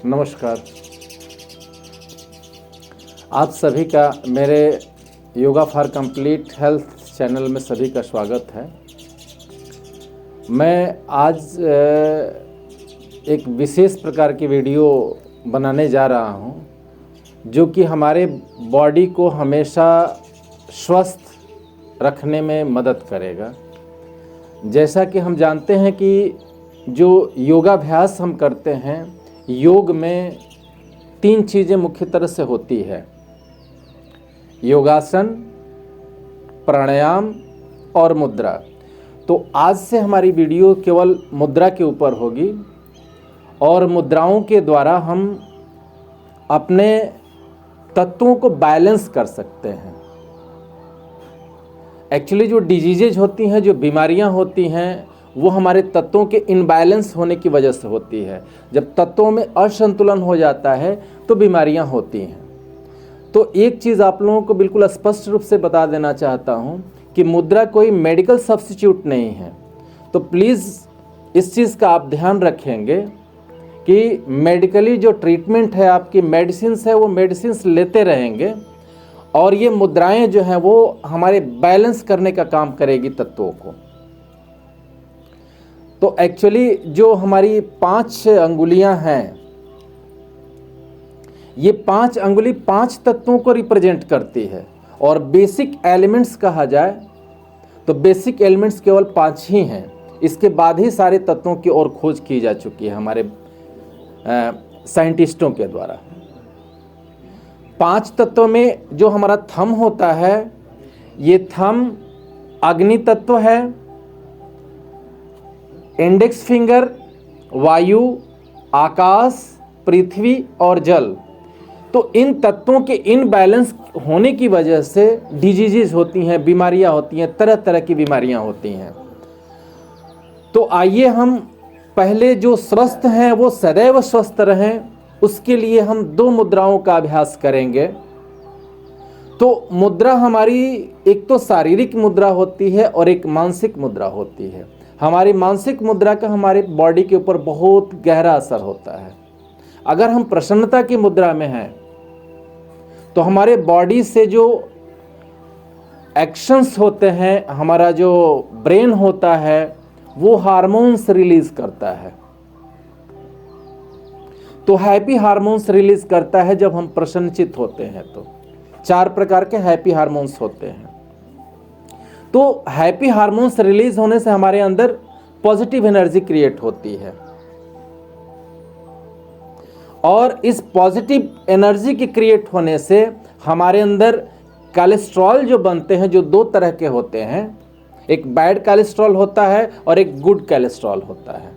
नमस्कार। आप सभी का मेरे yoga for complete health channel में सभी का स्वागत है। मैं आज एक विशेष प्रकार की वीडियो बनाने जा रहा हूं, जो कि हमारे बॉडी को हमेशा स्वस्थ रखने में मदद करेगा। जैसा कि हम जानते हैं कि जो योगाभ्यास हम करते हैं, योग में 3 चीज़ें मुख्य तरह से होती है: योगासन, प्राणायाम और मुद्रा। तो आज से हमारी वीडियो केवल मुद्रा के ऊपर होगी और मुद्राओं के द्वारा हम अपने तत्वों को बैलेंस कर सकते हैं। एक्चुअली जो डिजीजेज होती हैं, जो बीमारियां होती हैं, वो हमारे तत्वों के इनबैलेंस होने की वजह से होती है। जब तत्वों में असंतुलन हो जाता है तो बीमारियां होती हैं। तो एक चीज़ आप लोगों को बिल्कुल स्पष्ट रूप से बता देना चाहता हूं कि मुद्रा कोई मेडिकल सब्स्टिट्यूट नहीं है। तो प्लीज़ इस चीज़ का आप ध्यान रखेंगे कि मेडिकली जो ट्रीटमेंट है, आपकी मेडिसिन्स है, वो मेडिसिन्स लेते रहेंगे और ये मुद्राएं जो हैं वो हमारे बैलेंस करने का काम करेगी तत्वों को। तो एक्चुअली जो हमारी 5 अंगुलियां हैं, ये 5 अंगुली 5 तत्वों को रिप्रेजेंट करती है। और बेसिक एलिमेंट्स कहा जाए तो बेसिक एलिमेंट्स केवल 5 ही हैं। इसके बाद ही सारे तत्वों की ओर खोज की जा चुकी है हमारे साइंटिस्टों के द्वारा। 5 तत्वों में जो हमारा थंब होता है, ये थंब अग्नि तत्व है, इंडेक्स फिंगर वायु, आकाश, पृथ्वी और जल। तो इन तत्वों के इनबैलेंस होने की वजह से डिजीजेस होती हैं, बीमारियां होती हैं, तरह तरह की बीमारियां होती हैं। तो आइए हम पहले जो स्वस्थ हैं वो सदैव स्वस्थ रहें, उसके लिए हम 2 मुद्राओं का अभ्यास करेंगे। तो मुद्रा हमारी एक तो शारीरिक मुद्रा होती है और एक मानसिक मुद्रा होती है। हमारी मानसिक मुद्रा का हमारे बॉडी के ऊपर बहुत गहरा असर होता है। अगर हम प्रसन्नता की मुद्रा में हैं तो हमारे बॉडी से जो एक्शंस होते हैं, हमारा जो ब्रेन होता है, वो हार्मोन्स रिलीज करता है। तो हैप्पी हार्मोन्स रिलीज करता है जब हम प्रसन्नचित होते हैं। तो 4 प्रकार के हैप्पी हार्मोन्स होते हैं। तो हैप्पी हार्मोन्स रिलीज होने से हमारे अंदर पॉजिटिव एनर्जी क्रिएट होती है और इस पॉजिटिव एनर्जी के क्रिएट होने से हमारे अंदर कोलेस्ट्रॉल जो बनते हैं, जो 2 तरह के होते हैं, एक बैड कोलेस्ट्रॉल होता है और एक गुड कोलेस्ट्रॉल होता है।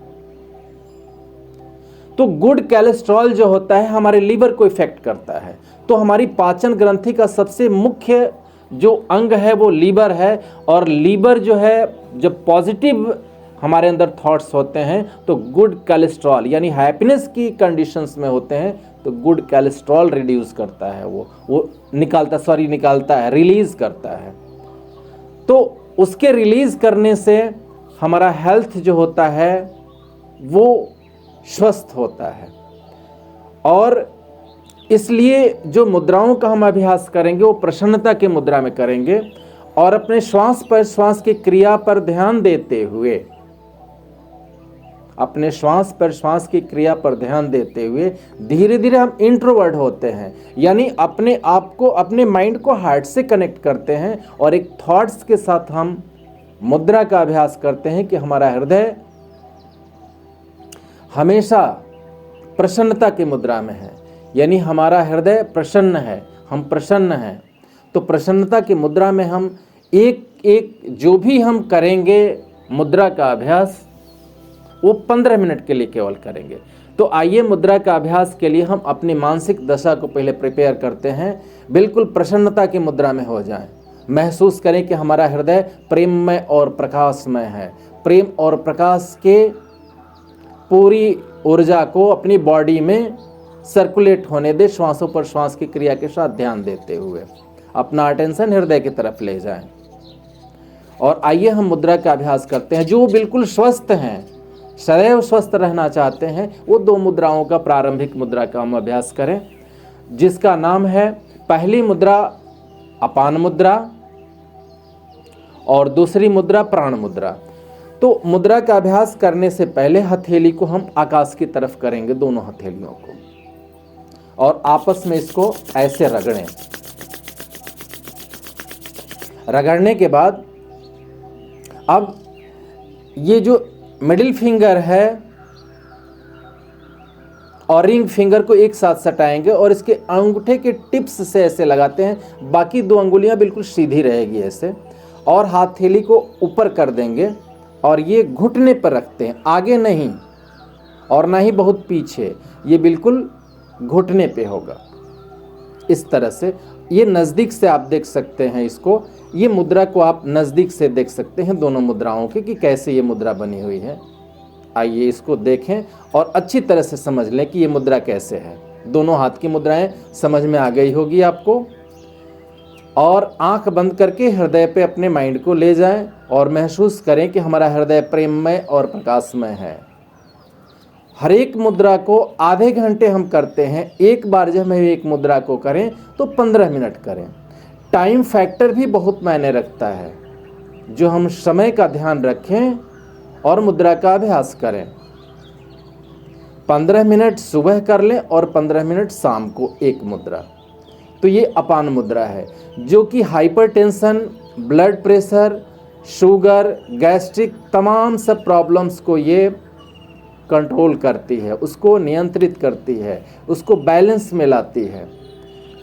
तो गुड कोलेस्ट्रॉल जो होता है हमारे लीवर को इफेक्ट करता है। तो हमारी पाचन ग्रंथि का सबसे मुख्य जो अंग है वो लीवर है। और लीवर जो है, जब पॉजिटिव हमारे अंदर थॉट्स होते हैं तो गुड कोलेस्ट्रॉल यानी हैप्पीनेस की कंडीशंस में होते हैं तो गुड कोलेस्ट्रॉल रिड्यूस करता है, वो निकालता है, रिलीज करता है। तो उसके रिलीज करने से हमारा हेल्थ जो होता है वो स्वस्थ होता है। और इसलिए जो मुद्राओं का हम अभ्यास करेंगे वो प्रसन्नता की मुद्रा में करेंगे और अपने श्वास पर श्वास की क्रिया पर ध्यान देते हुए, अपने श्वास पर श्वास की क्रिया पर ध्यान देते हुए धीरे धीरे हम इंट्रोवर्ट होते हैं, यानी अपने आप को, अपने माइंड को हार्ट से कनेक्ट करते हैं और एक थॉट्स के साथ हम मुद्रा का अभ्यास करते हैं कि हमारा हृदय हमेशा प्रसन्नता की मुद्रा में है, यानी हमारा हृदय प्रसन्न है, हम प्रसन्न हैं। तो प्रसन्नता की मुद्रा में हम एक जो भी हम करेंगे मुद्रा का अभ्यास, वो 15 मिनट के लिए केवल करेंगे। तो आइए मुद्रा का अभ्यास के लिए हम अपनी मानसिक दशा को पहले प्रिपेयर करते हैं। बिल्कुल प्रसन्नता की मुद्रा में हो जाएं। महसूस करें कि हमारा हृदय प्रेममय और प्रकाशमय है। प्रेम और प्रकाश के पूरी ऊर्जा को अपनी बॉडी में सर्कुलेट होने दे, श्वासों पर श्वास की क्रिया के साथ ध्यान देते हुए अपना अटेंशन हृदय की तरफ ले जाएं। और आइए हम मुद्रा का अभ्यास करते हैं। जो बिल्कुल स्वस्थ हैं सदैव स्वस्थ रहना चाहते हैं, वो 2 मुद्राओं का प्रारंभिक मुद्रा का हम अभ्यास करें, जिसका नाम है पहली मुद्रा अपान मुद्रा और दूसरी मुद्रा प्राण मुद्रा। तो मुद्रा का अभ्यास करने से पहले हथेली को हम आकाश की तरफ करेंगे, दोनों हथेलियों को, और आपस में इसको ऐसे रगड़ें। रगड़ने के बाद अब ये जो मिडिल फिंगर है और रिंग फिंगर को एक साथ सटाएंगे और इसके अंगूठे के टिप्स से ऐसे लगाते हैं, बाकी 2 अंगुलियां बिल्कुल सीधी रहेगी ऐसे, और हथेली को ऊपर कर देंगे और ये घुटने पर रखते हैं, आगे नहीं और ना ही बहुत पीछे, ये बिल्कुल घुटने पे होगा इस तरह से। ये नज़दीक से आप देख सकते हैं इसको, ये मुद्रा को आप नज़दीक से देख सकते हैं दोनों मुद्राओं के कि कैसे ये मुद्रा बनी हुई है। आइए इसको देखें और अच्छी तरह से समझ लें कि ये मुद्रा कैसे है। दोनों हाथ की मुद्राएं समझ में आ गई होगी आपको। और आंख बंद करके हृदय पे अपने माइंड को ले जाएं और महसूस करें कि हमारा हृदय प्रेममय और प्रकाशमय है। हर एक मुद्रा को आधे घंटे हम करते हैं, एक बार जब हम एक मुद्रा को करें तो 15 मिनट करें। टाइम फैक्टर भी बहुत मायने रखता है, जो हम समय का ध्यान रखें और मुद्रा का अभ्यास करें। 15 मिनट सुबह कर लें और 15 मिनट शाम को एक मुद्रा। तो ये अपान मुद्रा है, जो कि hypertension, blood pressure, sugar, gastric, तमाम सब प्रॉब्लम्स को ये कंट्रोल करती है, उसको नियंत्रित करती है, उसको बैलेंस में लाती है।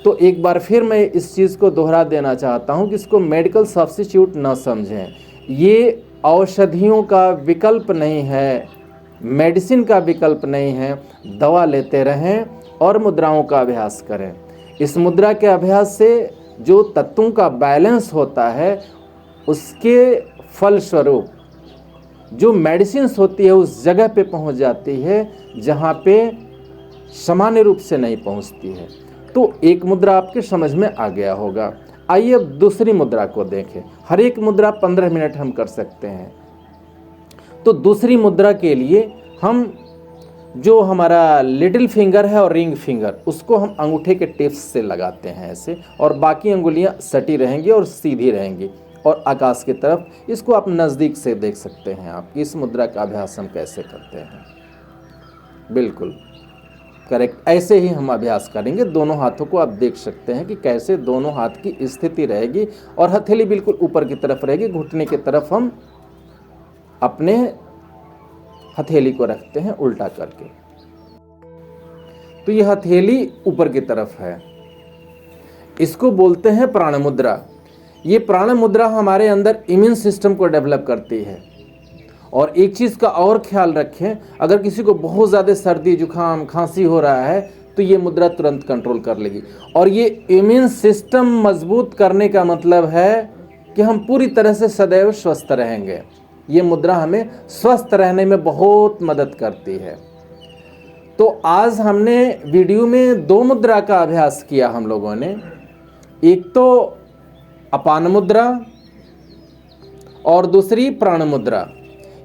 तो एक बार फिर मैं इस चीज़ को दोहरा देना चाहता हूँ कि इसको मेडिकल सब्स्टिट्यूट न समझें। ये औषधियों का विकल्प नहीं है, मेडिसिन का विकल्प नहीं है। दवा लेते रहें और मुद्राओं का अभ्यास करें। इस मुद्रा के अभ्यास से जो तत्वों का बैलेंस होता है, उसके फलस्वरूप जो मेडिसिन्स होती है उस जगह पे पहुंच जाती है जहां पे सामान्य रूप से नहीं पहुंचती है। तो एक मुद्रा आपके समझ में आ गया होगा। आइए अब दूसरी मुद्रा को देखें। हर एक मुद्रा 15 मिनट हम कर सकते हैं। तो दूसरी मुद्रा के लिए हम जो हमारा लिटिल फिंगर है और रिंग फिंगर, उसको हम अंगूठे के टिप्स से लगाते हैं ऐसे, और बाकी अंगुलियां सटी रहेंगी और सीधी रहेंगी और आकाश की तरफ। इसको आप नज़दीक से देख सकते हैं आप कि इस मुद्रा का अभ्यास हम कैसे करते हैं। बिल्कुल करेक्ट, ऐसे ही हम अभ्यास करेंगे। दोनों हाथों को आप देख सकते हैं कि कैसे दोनों हाथ की स्थिति रहेगी और हथेली बिल्कुल ऊपर की तरफ रहेगी, घुटने की तरफ हम अपने हथेली को रखते हैं उल्टा करके। तो ये हथेली ऊपर की तरफ है, इसको बोलते हैं प्राण मुद्रा। ये प्राण मुद्रा हमारे अंदर इम्यून सिस्टम को डेवलप करती है। और एक चीज़ का और ख्याल रखें, अगर किसी को बहुत ज़्यादा सर्दी जुकाम खांसी हो रहा है तो ये मुद्रा तुरंत कंट्रोल कर लेगी। और ये इम्यून सिस्टम मजबूत करने का मतलब है कि हम पूरी तरह से सदैव स्वस्थ रहेंगे। ये मुद्रा हमें स्वस्थ रहने में बहुत मदद करती है। तो आज हमने वीडियो में 2 मुद्रा का अभ्यास किया हम लोगों ने। एक तो अपान मुद्रा और दूसरी प्राण मुद्रा।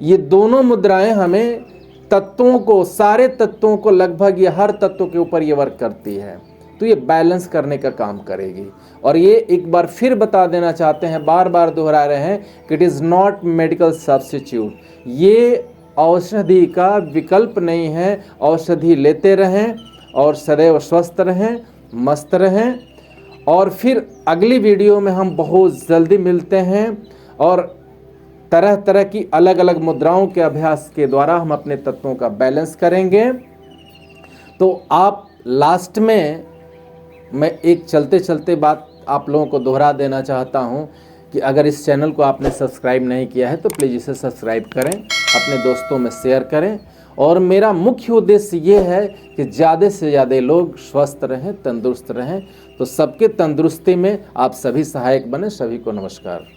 ये दोनों मुद्राएं हमें तत्वों को, सारे तत्वों को, लगभग ये हर तत्व के ऊपर ये वर्क करती है। तो ये बैलेंस करने का काम करेगी। और ये एक बार फिर बता देना चाहते हैं, बार बार दोहरा रहे हैं कि it is not medical substitute. ये औषधि का विकल्प नहीं है। औषधि लेते रहें और सदैव स्वस्थ रहें, मस्त रहें। और फिर अगली वीडियो में हम बहुत जल्दी मिलते हैं और तरह तरह की अलग अलग मुद्राओं के अभ्यास के द्वारा हम अपने तत्वों का बैलेंस करेंगे। तो आप लास्ट में मैं एक चलते चलते बात आप लोगों को दोहरा देना चाहता हूं कि अगर इस चैनल को आपने सब्सक्राइब नहीं किया है तो प्लीज़ इसे सब्सक्राइब करें, अपने दोस्तों में शेयर करें। और मेरा मुख्य उद्देश्य ये है कि ज़्यादा से ज़्यादा लोग स्वस्थ रहें, तंदुरुस्त रहें। तो सबके तंदुरुस्ती में आप सभी सहायक बने। सभी को नमस्कार।